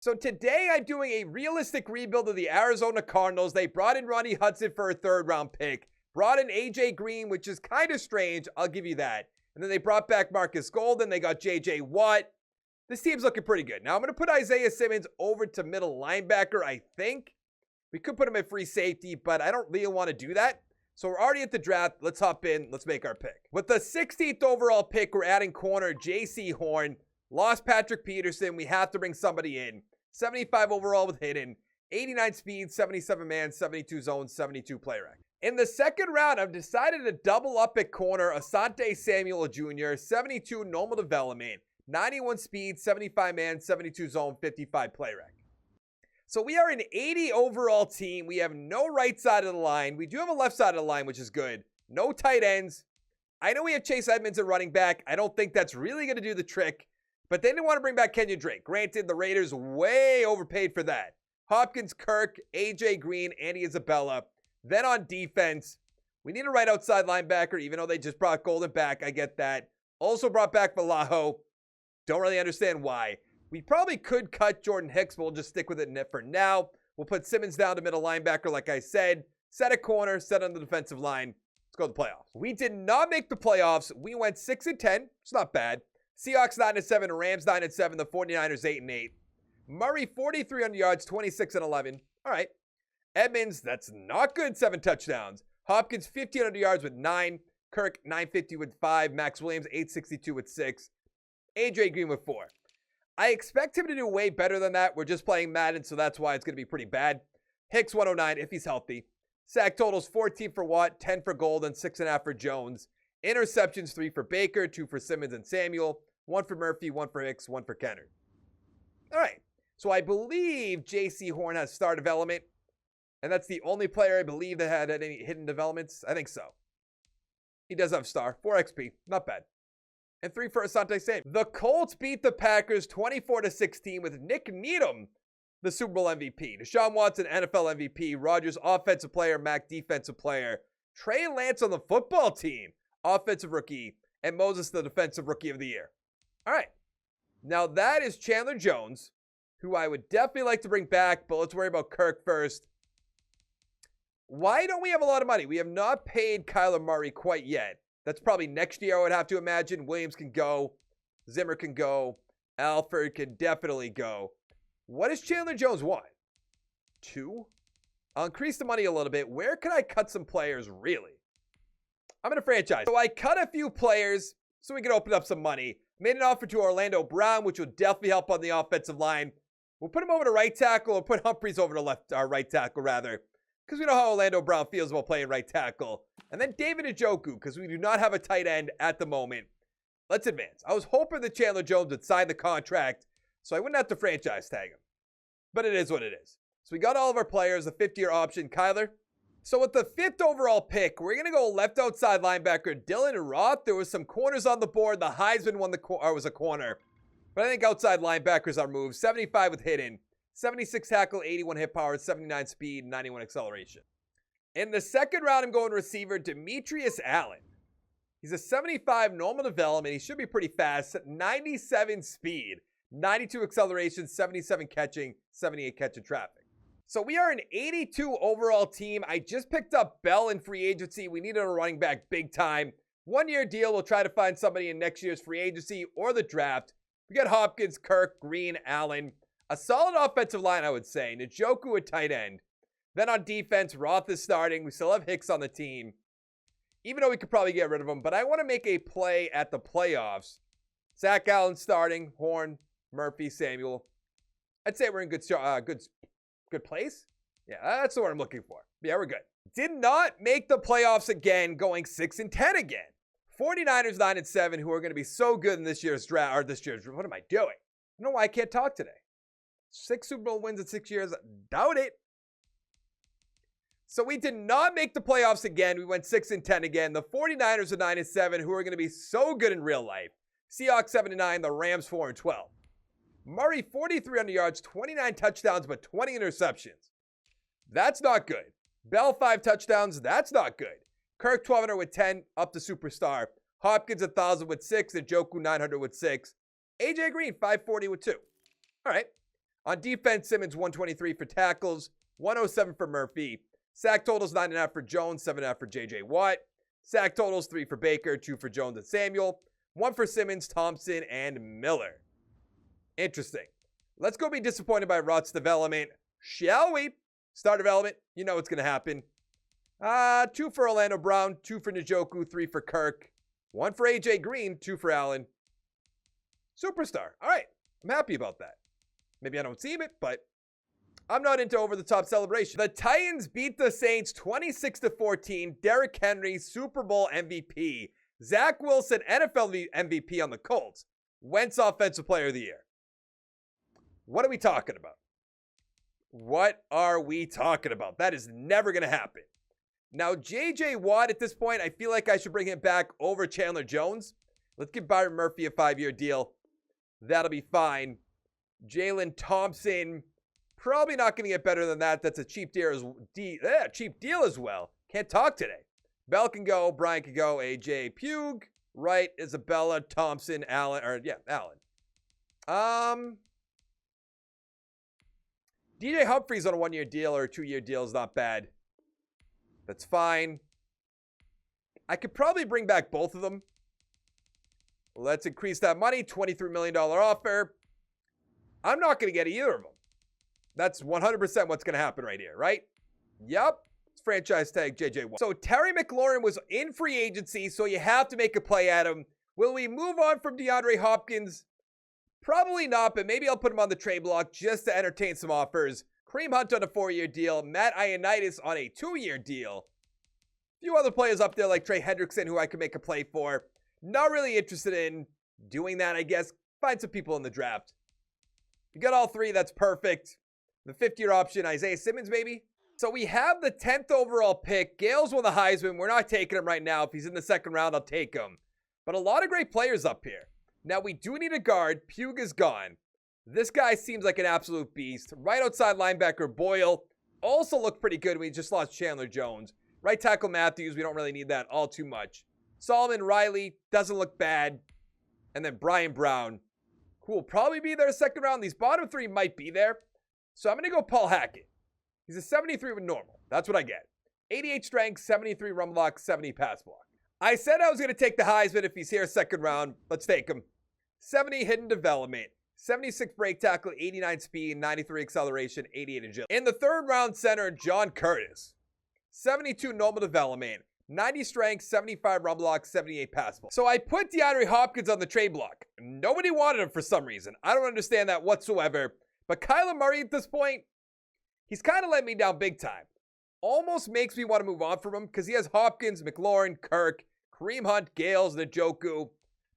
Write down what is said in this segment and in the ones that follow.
So today I'm doing a realistic rebuild of the Arizona Cardinals. They brought in Ronnie Hudson for a 3rd round pick. Brought in AJ Green, which is kind of strange. I'll give you that. And then they brought back Marcus Golden. They got JJ Watt. This team's looking pretty good. Now I'm going to put Isaiah Simmons over to middle linebacker, I think. We could put him at free safety, but I don't really want to do that. So we're already at the draft. Let's hop in. Let's make our pick. With the 16th overall pick, we're adding corner J.C. Horn. Lost Patrick Peterson. We have to bring somebody in. 75 overall with hidden. 89 speed, 77 man, 72 zone, 72 play rec. In the 2nd round, I've decided to double up at corner Asante Samuel Jr., 72 normal development, 91 speed, 75 man, 72 zone, 55 play rec. So we are an 80 overall team. We have no right side of the line. We do have a left side of the line, which is good. No tight ends. I know we have Chase Edmonds at running back. I don't think that's really going to do the trick. But they didn't want to bring back Kenyon Drake. Granted, the Raiders way overpaid for that. Hopkins, Kirk, AJ Green, Andy Isabella. Then on defense, we need a right outside linebacker, even though they just brought Golden back. I get that. Also brought back Vallejo. Don't really understand why. We probably could cut Jordan Hicks, but we'll just stick with it for now. We'll put Simmons down to middle linebacker, like I said. Set a corner, set on the defensive line. Let's go to the playoffs. We did not make the playoffs. We went 6-10. It's not bad. Seahawks 9-7, Rams 9-7, the 49ers 8-8. Murray 4,300 yards, 26-11. All right. Edmonds, that's not good, 7 touchdowns. Hopkins 1,500 yards with 9. Kirk 950 with 5. Max Williams 862 with 6. AJ Green with 4. I expect him to do way better than that. We're just playing Madden, so that's why it's going to be pretty bad. Hicks 109 if he's healthy. Sack totals 14 for Watt, 10 for Golden, 6.5 for Jones. Interceptions 3 for Baker, 2 for Simmons and Samuel. 1 for Murphy, 1 for Hicks, 1 for Kenner. All right. So I believe J.C. Horn has star development. And that's the only player I believe that had any hidden developments. I think so. He does have star. 4 XP. Not bad. And 3 for Asante Samuel. The Colts beat the Packers 24-16 with Nick Needham, the Super Bowl MVP. Deshaun Watson, NFL MVP. Rodgers, offensive player. Mack, defensive player. Trey Lance on the football team, offensive rookie. And Moses, the defensive rookie of the year. All right. Now that is Chandler Jones, who I would definitely like to bring back, but let's worry about Kirk first. Why don't we have a lot of money? We have not paid Kyler Murray quite yet. That's probably next year, I would have to imagine. Williams can go. Zimmer can go. Alford can definitely go. What does Chandler Jones want? 2? I'll increase the money a little bit. Where can I cut some players, really? I'm going to franchise. So I cut a few players so we can open up some money. Made an offer to Orlando Brown, which will definitely help on the offensive line. We'll put him over to right tackle, or put Humphries over to right tackle, rather. Because we know how Orlando Brown feels about playing right tackle. And then David Njoku, because we do not have a tight end at the moment. Let's advance. I was hoping that Chandler Jones would sign the contract, so I wouldn't have to franchise tag him. But it is what it is. So we got all of our players, a 5th-year option. Kyler. So with the 5th overall pick, we're going to go left outside linebacker Dylan Roth. There was some corners on the board. The Heisman was a corner. But I think outside linebackers are moved. 75 with hidden. 76 tackle, 81 hit power, 79 speed, 91 acceleration. In the 2nd round, I'm going receiver Demetrius Allen. He's a 75 normal development. He should be pretty fast. 97 speed, 92 acceleration, 77 catching, 78 catching traffic. So we are an 82 overall team. I just picked up Bell in free agency. We needed a running back big time. 1-year deal. We'll try to find somebody in next year's free agency or the draft. We got Hopkins, Kirk, Green, Allen. A solid offensive line, I would say. Njoku at tight end. Then on defense, Roth is starting. We still have Hicks on the team. Even though we could probably get rid of him. But I want to make a play at the playoffs. Zach Allen starting. Horn, Murphy, Samuel. I'd say we're in good place. Yeah, that's the word I'm looking for. Yeah, we're good. Did not make the playoffs again, going 6-10 again. 49ers 9-7, who are going to be so good in this year's draft. What am I doing? I don't know why I can't talk today. 6 Super Bowl wins in 6 years. Doubt it. So we did not make the playoffs again. We went 6-10 again. The 49ers are 9-7, who are going to be so good in real life. Seahawks 7-9, the Rams 4-12. Murray 4,300 yards, 29 touchdowns, but 20 interceptions. That's not good. Bell 5 touchdowns. That's not good. Kirk 1,200 with 10, up to superstar. Hopkins 1,000 with 6, and Njoku 900 with 6. AJ Green 540 with 2. All right. On defense, Simmons 123 for tackles, 107 for Murphy. Sack totals 9.5 for Jones, 7.5 for J.J. Watt. Sack totals 3 for Baker, 2 for Jones and Samuel, 1 for Simmons, Thompson, and Miller. Interesting. Let's go be disappointed by Rutt's development, shall we? Star development, you know what's going to happen. 2 for Orlando Brown, 2 for Njoku, 3 for Kirk, 1 for A.J. Green, 2 for Allen. Superstar. All right, I'm happy about that. Maybe I don't seem it, but I'm not into over-the-top celebration. The Titans beat the Saints 26-14. Derrick Henry, Super Bowl MVP. Zach Wilson, NFL MVP on the Colts. Wentz, Offensive Player of the Year. What are we talking about? What are we talking about? That is never going to happen. Now, J.J. Watt, at this point, I feel like I should bring him back over Chandler Jones. Let's give Byron Murphy a 5-year deal. That'll be fine. Jalen Thompson, probably not going to get better than that. That's a cheap deal as well. Can't talk today. Bell can go. Bryant can go. A.J. Pugh. Wright, Isabella, Thompson, Allen. Allen. DJ Humphries on a 1-year deal or a 2-year deal is not bad. That's fine. I could probably bring back both of them. Let's increase that money. $23 million offer. I'm not going to get either of them. That's 100% what's going to happen right here, right? Yep. It's franchise tag JJ Watt. So Terry McLaurin was in free agency, so you have to make a play at him. Will we move on from DeAndre Hopkins? Probably not, but maybe I'll put him on the trade block just to entertain some offers. Kareem Hunt on a 4-year deal. Matt Ioannidis on a 2-year deal. A few other players up there like Trey Hendrickson who I could make a play for. Not really interested in doing that, I guess. Find some people in the draft. You got all 3, that's perfect. The 5th-year option, Isaiah Simmons, maybe. So we have the 10th overall pick. Gales won the Heisman. We're not taking him right now. If he's in the 2nd round, I'll take him. But a lot of great players up here. Now, we do need a guard. Pugh is gone. This guy seems like an absolute beast. Right outside linebacker, Boyle. Also looked pretty good. We just lost Chandler Jones. Right tackle, Matthews. We don't really need that all too much. Solomon Riley doesn't look bad. And then Brian Brown, who will probably be there 2nd round. These bottom 3 might be there. So I'm going to go Paul Hackett. He's a 73 with normal. That's what I get. 88 strength, 73 run block, 70 pass block. I said I was going to take the Heisman if he's here 2nd round. Let's take him. 70 hidden development, 76 break tackle, 89 speed, 93 acceleration, 88 agility. In the 3rd round, center John Curtis. 72 normal development, 90 strength, 75 run block, 78 pass block. So I put DeAndre Hopkins on the trade block. Nobody wanted him for some reason. I don't understand that whatsoever. But Kyler Murray at this point, he's kind of let me down big time. Almost makes me want to move on from him because he has Hopkins, McLaurin, Kirk, Kareem Hunt, Gales, Njoku.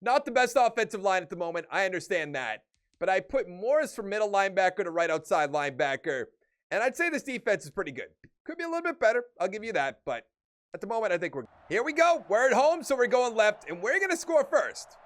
Not the best offensive line at the moment. I understand that. But I put Morris from middle linebacker to right outside linebacker. And I'd say this defense is pretty good. Could be a little bit better. I'll give you that. But at the moment, I think we're... Here we go. We're at home, so we're going left. And we're going to score first.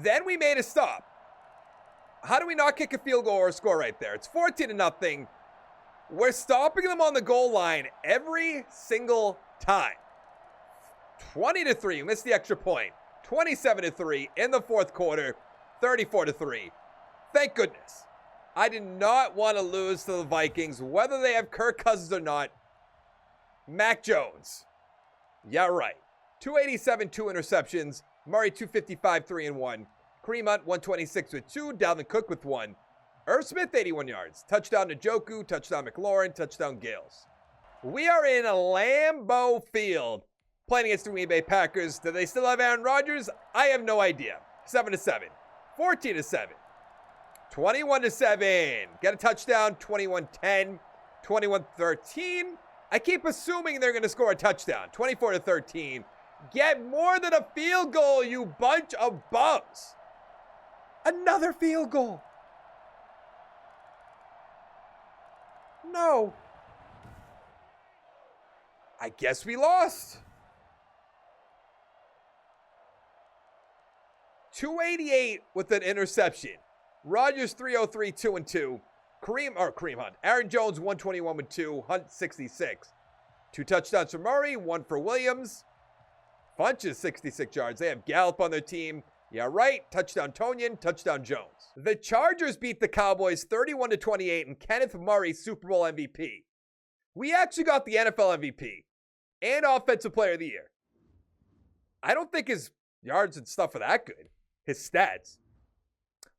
Then we made a stop. How do we not kick a field goal or score right there? It's 14-0. We're stopping them on the goal line every single time. 20-3. Missed the extra point. 27-3 in the 4th quarter. 34-3. Thank goodness. I did not want to lose to the Vikings, whether they have Kirk Cousins or not. Mac Jones. Yeah, right. 287, 2 interceptions. Murray, 255, 3-1. Kareem Hunt, 126 with 2. Dalvin Cook with 1. Irv Smith, 81 yards. Touchdown to Njoku. Touchdown McLaurin. Touchdown Gales. We are in Lambeau Field playing against the Green Bay Packers. Do they still have Aaron Rodgers? I have no idea. 7-7. 14-7. 21-7. Get a touchdown. 21-10. 21-13. I keep assuming they're going to score a touchdown. 24-13. Get more than a field goal, you bunch of bums. Another field goal. No. I guess we lost. 288 with an interception. Rodgers 303, 2-2. Kareem Hunt. Aaron Jones 121 with 2. Hunt 66. 2 touchdowns for Murray, 1 for Williams. Funches 66 yards. They have Gallup on their team. Yeah, right. Touchdown Tonyan, touchdown Jones. The Chargers beat the Cowboys 31-28 and Kenneth Murray Super Bowl MVP. We actually got the NFL MVP and Offensive Player of the Year. I don't think his yards and stuff are that good. His stats.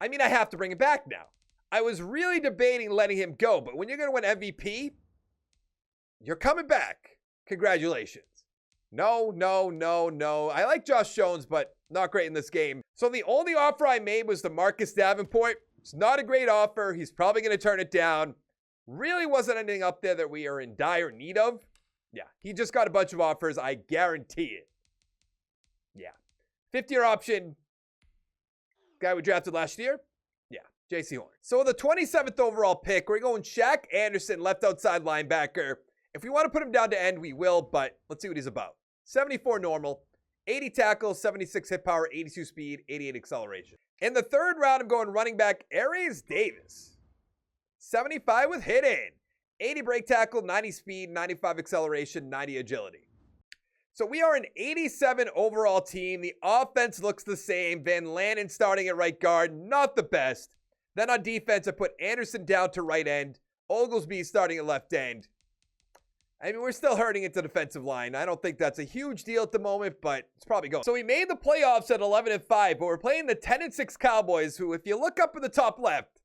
I mean, I have to bring it back now. I was really debating letting him go, but when you're going to win MVP, you're coming back. Congratulations. No. I like Josh Jones, but not great in this game. So the only offer I made was the Marcus Davenport. It's not a great offer. He's probably going to turn it down. Really wasn't anything up there that we are in dire need of. Yeah, he just got a bunch of offers. I guarantee it. Yeah. 50-year option. Guy we drafted last year. Yeah, J.C. Horn. So with the 27th overall pick, we're going Shaq Anderson, left outside linebacker. If we want to put him down to end, we will, but let's see what he's about. 74 normal, 80 tackles, 76 hit power, 82 speed, 88 acceleration. In the third round, I'm going running back Aries Davis. 75 with hit in, 80 break tackle, 90 speed, 95 acceleration, 90 agility. So we are an 87 overall team. The offense looks the same. Van Lanen starting at right guard, not the best. Then on defense, I put Anderson down to right end. Oglesby starting at left end. I mean, we're still hurting at the defensive line. I don't think that's a huge deal at the moment, but it's probably going. So we made the playoffs at 11-5, but we're playing the 10-6 Cowboys, who, if you look up in the top left,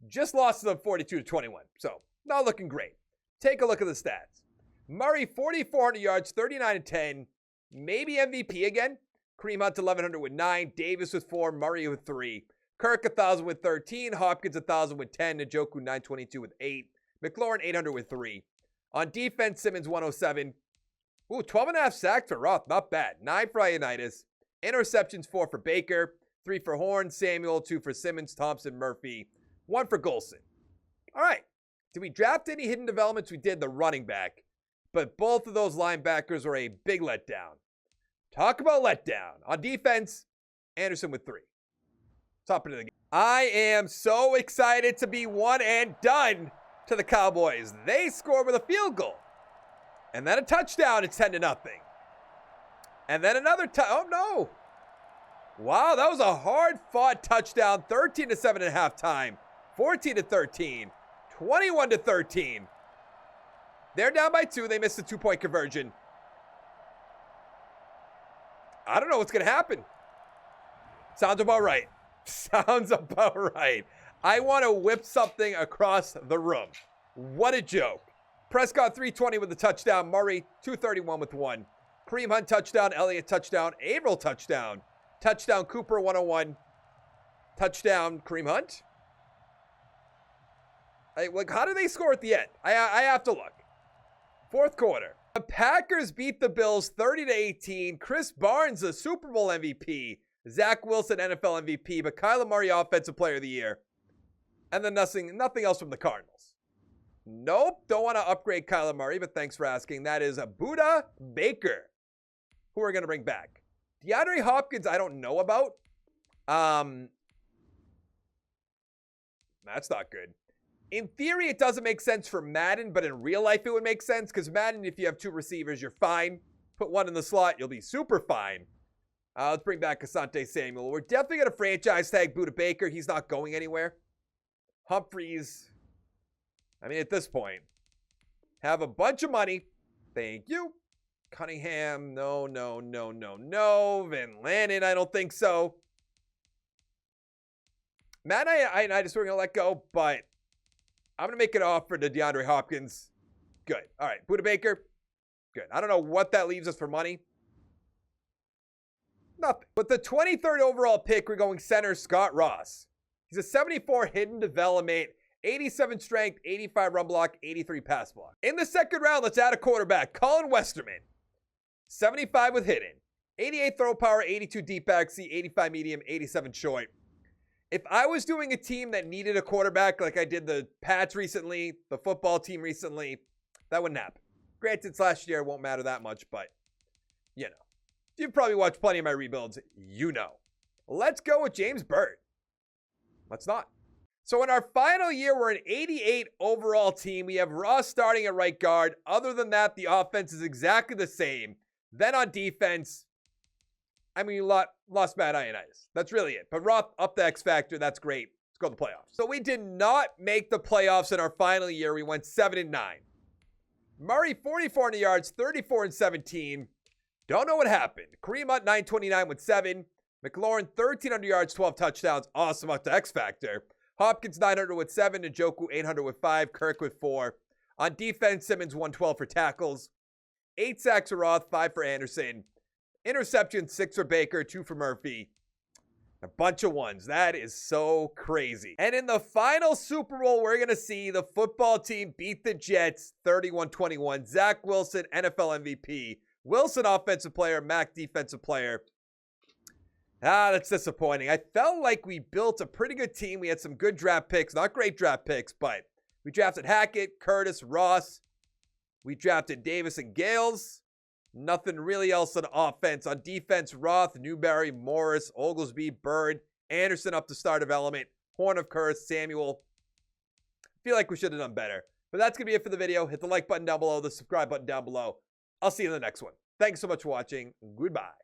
just lost to them 42-21. So not looking great. Take a look at the stats. Murray, 4,400 yards, 39-10. Maybe MVP again. Kareem Hunt, 1,100 with 9. Davis with 4. Murray with 3. Kirk, 1,000 with 13. Hopkins, 1,000 with 10. Njoku, 922 with 8. McLaurin, 800 with 3. On defense, Simmons, 107. Ooh, 12.5 sacks for Roth. Not bad. 9 for Ioannidis. Interceptions, 4 for Baker. 3 for Horn, Samuel. 2 for Simmons, Thompson, Murphy. 1 for Golson. All right. Did we draft any hidden developments? We did the running back. But both of those linebackers were a big letdown. Talk about letdown. On defense, Anderson with 3. Top of the game. I am so excited to be one and done to the Cowboys. They score with a field goal. And then a touchdown. It's 10-0. And then another oh, no. Wow, that was a hard-fought touchdown. 13-7 at halftime. 14-13. 21-13. They're down by 2. They missed a 2-point conversion. I don't know what's going to happen. Sounds about right. Sounds about right. I want to whip something across the room. What a joke. Prescott, 320 with a touchdown. Murray, 231 with 1. Kareem Hunt, touchdown. Elliott, touchdown. Averill, touchdown. Touchdown, Cooper, 101. Touchdown, Kareem Hunt. How do they score at the end? I have to look. Fourth quarter. The Packers beat the Bills 30-18. Chris Barnes, the Super Bowl MVP. Zach Wilson, NFL MVP. But Kyler Murray, Offensive Player of the Year. And then nothing else from the Cardinals. Nope, don't want to upgrade Kyler Murray, but thanks for asking. That is a Buda Baker, who we're going to bring back. DeAndre Hopkins, I don't know about. That's not good. In theory, it doesn't make sense for Madden, but in real life, it would make sense. Because Madden, if you have 2 receivers, you're fine. Put 1 in the slot, you'll be super fine. Let's bring back Asante Samuel. We're definitely going to franchise tag Buda Baker. He's not going anywhere. Humphreys, I mean, at this point, have a bunch of money. Thank you. Cunningham, no. Van Lanen, I don't think so. Matt, I just we're going to let go, but I'm going to make an offer to DeAndre Hopkins. Good. All right, Buda Baker, good. I don't know what that leaves us for money. Nothing. With the 23rd overall pick, we're going center Scott Ross. He's a 74 hidden development, 87 strength, 85 run block, 83 pass block. In the second round, let's add a quarterback, Colin Westerman. 75 with hidden, 88 throw power, 82 deep backseat, 85 medium, 87 short. If I was doing a team that needed a quarterback like I did the Pats recently, the football team recently, that wouldn't happen. Granted, it's last year, it won't matter that much, but, you know. You've probably watched plenty of my rebuilds. You know. Let's go with James Byrd. Let's not. So in our final year, we're an 88 overall team. We have Ross starting at right guard. Other than that, the offense is exactly the same. Then on defense, I mean, you lost Matt Ioannidis. That's really it. But Roth up the X factor. That's great. Let's go to the playoffs. So we did not make the playoffs in our final year. We went 7-9. Murray, 44 yards, 34 and 17. Don't know what happened. Kareem Hunt, 929 with 7. McLaurin, 1,300 yards, 12 touchdowns. Awesome up to X factor. Hopkins, 900 with 7. Njoku, 800 with 5. Kirk with 4. On defense, Simmons, 112 for tackles. 8 sacks for Roth, 5 for Anderson. Interceptions, 6 for Baker, 2 for Murphy. A bunch of ones. That is so crazy. And in the final Super Bowl, we're going to see the football team beat the Jets 31-21. Zach Wilson, NFL MVP. Wilson, offensive player. Mack, defensive player. That's disappointing. I felt like we built a pretty good team. We had some good draft picks. Not great draft picks, but we drafted Hackett, Curtis, Ross. We drafted Davis and Gales. Nothing really else on offense. On defense, Roth, Newberry, Morris, Oglesby, Bird, Anderson up to star development, Horn of Curse, Samuel. Feel like we should have done better. But that's going to be it for the video. Hit the like button down below, the subscribe button down below. I'll see you in the next one. Thanks so much for watching. Goodbye.